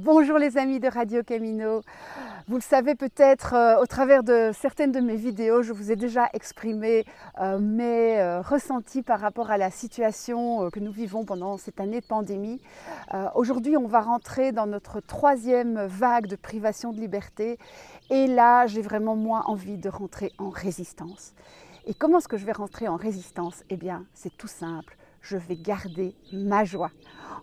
Bonjour les amis de Radio Camino. Vous le savez peut-être au travers de certaines de mes vidéos, je vous ai déjà exprimé mes ressentis par rapport à la situation que nous vivons pendant cette année de pandémie. Aujourd'hui, on va rentrer dans notre troisième vague de privation de liberté et là, j'ai vraiment moi envie de rentrer en résistance. Et comment est-ce que je vais rentrer en résistance? Eh bien, c'est tout simple. Je vais garder ma joie.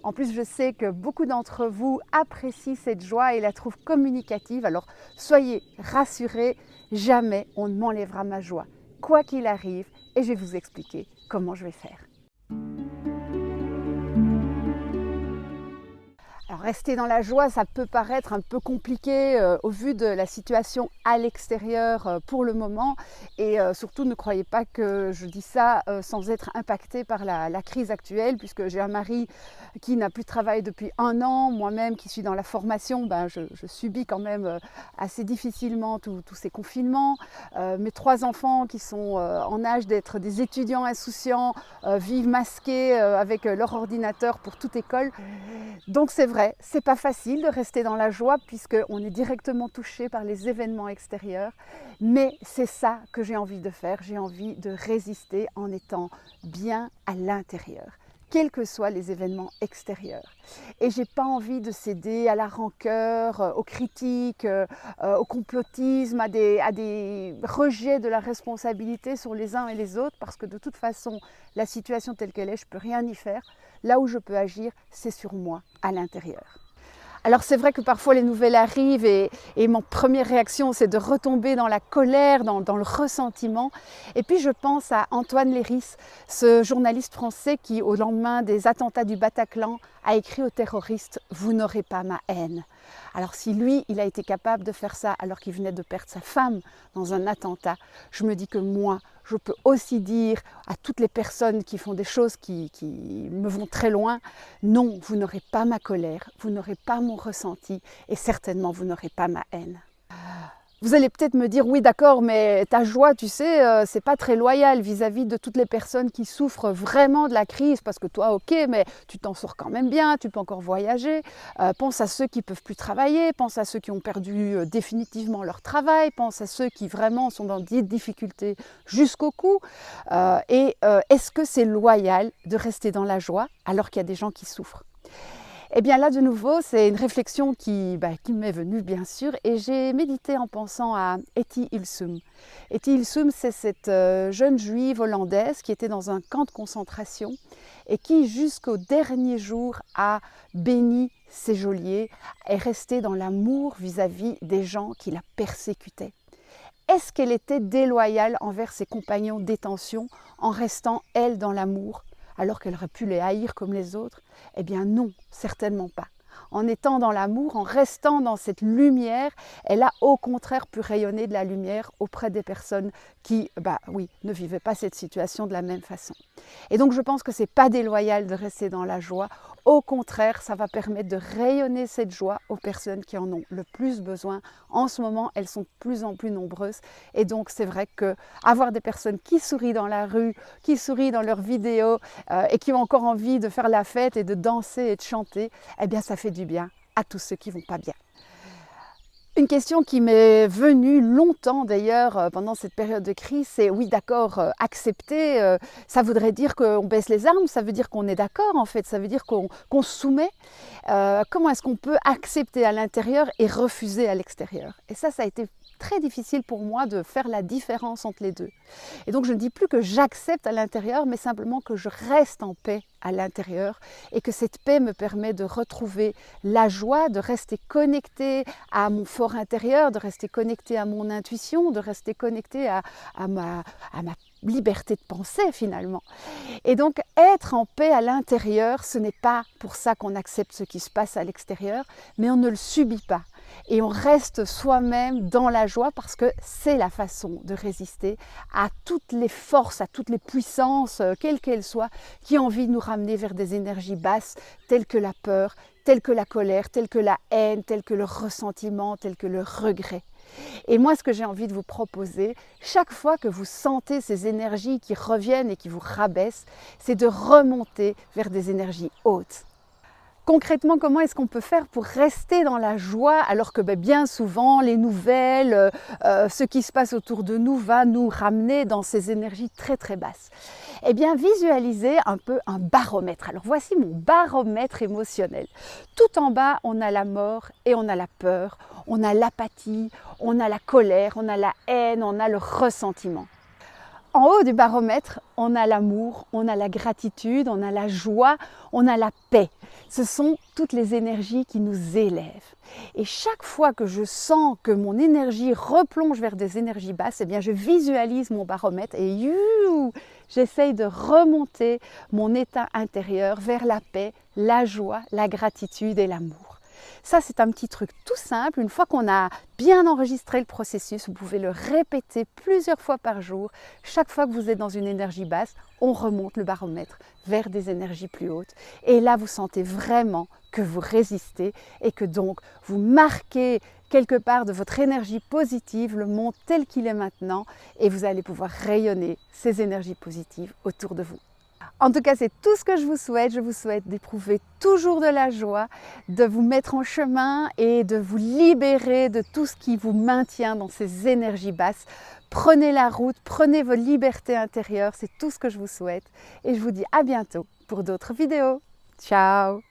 En plus, je sais que beaucoup d'entre vous apprécient cette joie et la trouvent communicative. Alors, soyez rassurés, jamais on ne m'enlèvera ma joie, quoi qu'il arrive, et je vais vous expliquer comment je vais faire. Alors, rester dans la joie, ça peut paraître un peu compliqué au vu de la situation à l'extérieur pour le moment. Et surtout, ne croyez pas que je dis ça sans être impactée par la crise actuelle, puisque j'ai un mari qui n'a plus de travail depuis 1 an, moi-même qui suis dans la formation, je subis quand même assez difficilement tous ces confinements. Mes 3 enfants qui sont en âge d'être des étudiants insouciants vivent masqués avec leur ordinateur pour toute école. Donc c'est vrai, c'est pas facile de rester dans la joie puisqu'on est directement touché par les événements extérieurs, mais c'est ça que j'ai envie de faire, j'ai envie de résister en étant bien à l'intérieur, quels que soient les événements extérieurs. Et j'ai pas envie de céder à la rancœur, aux critiques, au complotisme, à des rejets de la responsabilité sur les uns et les autres, parce que de toute façon, la situation telle qu'elle est, je peux rien y faire. Là où je peux agir, c'est sur moi, à l'intérieur. Alors c'est vrai que parfois les nouvelles arrivent et mon première réaction c'est de retomber dans la colère, dans le ressentiment. Et puis je pense à Antoine Léris, ce journaliste français qui au lendemain des attentats du Bataclan a écrit aux terroristes « Vous n'aurez pas ma haine ». Alors si lui, il a été capable de faire ça alors qu'il venait de perdre sa femme dans un attentat, je me dis que moi, je peux aussi dire à toutes les personnes qui font des choses qui me vont très loin, non, vous n'aurez pas ma colère, vous n'aurez pas mon ressenti et certainement vous n'aurez pas ma haine. Vous allez peut-être me dire, oui d'accord, mais ta joie, tu sais, c'est pas très loyal vis-à-vis de toutes les personnes qui souffrent vraiment de la crise, parce que toi, ok, mais tu t'en sors quand même bien, tu peux encore voyager. Pense à ceux qui peuvent plus travailler, pense à ceux qui ont perdu définitivement leur travail, pense à ceux qui vraiment sont dans des difficultés jusqu'au cou. Est-ce que c'est loyal de rester dans la joie alors qu'il y a des gens qui souffrent ? Eh bien là, de nouveau, c'est une réflexion qui m'est venue, bien sûr, et j'ai médité en pensant à Etty Hillesum. Etty Hillesum, c'est cette jeune juive hollandaise qui était dans un camp de concentration et qui, jusqu'au dernier jour, a béni ses geôliers, est restée dans l'amour vis-à-vis des gens qui la persécutaient. Est-ce qu'elle était déloyale envers ses compagnons de détention en restant, elle, dans l'amour ? Alors qu'elle aurait pu les haïr comme les autres? Eh bien non, certainement pas. En étant dans l'amour, en restant dans cette lumière, elle a au contraire pu rayonner de la lumière auprès des personnes qui, ne vivaient pas cette situation de la même façon. Et donc je pense que ce n'est pas déloyal de rester dans la joie. Au contraire, ça va permettre de rayonner cette joie aux personnes qui en ont le plus besoin. En ce moment, elles sont de plus en plus nombreuses. Et donc c'est vrai qu'avoir des personnes qui sourient dans la rue, qui sourient dans leurs vidéos et qui ont encore envie de faire la fête et de danser et de chanter, eh bien ça fait du bien à tous ceux qui ne vont pas bien. Une question qui m'est venue longtemps d'ailleurs pendant cette période de crise, c'est oui d'accord, accepter, ça voudrait dire qu'on baisse les armes, ça veut dire qu'on est d'accord en fait, ça veut dire qu'on se soumet. Comment est-ce qu'on peut accepter à l'intérieur et refuser à l'extérieur? Et ça a été très difficile pour moi de faire la différence entre les deux. Et donc je ne dis plus que j'accepte à l'intérieur, mais simplement que je reste en paix à l'intérieur et que cette paix me permet de retrouver la joie, de rester connecté à mon fort intérieur, de rester connecté à mon intuition, de rester connecté à ma liberté de penser finalement. Et donc être en paix à l'intérieur, ce n'est pas pour ça qu'on accepte ce qui se passe à l'extérieur, mais on ne le subit pas. Et on reste soi-même dans la joie parce que c'est la façon de résister à toutes les forces, à toutes les puissances, quelles qu'elles soient, qui ont envie de nous ramener vers des énergies basses telles que la peur, telles que la colère, telles que la haine, telles que le ressentiment, telles que le regret. Et moi, ce que j'ai envie de vous proposer, chaque fois que vous sentez ces énergies qui reviennent et qui vous rabaissent, c'est de remonter vers des énergies hautes. Concrètement, comment est-ce qu'on peut faire pour rester dans la joie alors que bien souvent les nouvelles, ce qui se passe autour de nous va nous ramener dans ces énergies très très basses? Eh bien, visualisez un peu un baromètre. Alors voici mon baromètre émotionnel. Tout en bas, on a la mort et on a la peur, on a l'apathie, on a la colère, on a la haine, on a le ressentiment. En haut du baromètre, on a l'amour, on a la gratitude, on a la joie, on a la paix. Ce sont toutes les énergies qui nous élèvent. Et chaque fois que je sens que mon énergie replonge vers des énergies basses, eh bien je visualise mon baromètre et j'essaye de remonter mon état intérieur vers la paix, la joie, la gratitude et l'amour. Ça, c'est un petit truc tout simple. Une fois qu'on a bien enregistré le processus, vous pouvez le répéter plusieurs fois par jour. Chaque fois que vous êtes dans une énergie basse, on remonte le baromètre vers des énergies plus hautes. Et là, vous sentez vraiment que vous résistez et que donc vous marquez quelque part de votre énergie positive le monde tel qu'il est maintenant et vous allez pouvoir rayonner ces énergies positives autour de vous. En tout cas, c'est tout ce que je vous souhaite. Je vous souhaite d'éprouver toujours de la joie, de vous mettre en chemin et de vous libérer de tout ce qui vous maintient dans ces énergies basses. Prenez la route, prenez vos libertés intérieures, c'est tout ce que je vous souhaite. Et je vous dis à bientôt pour d'autres vidéos. Ciao!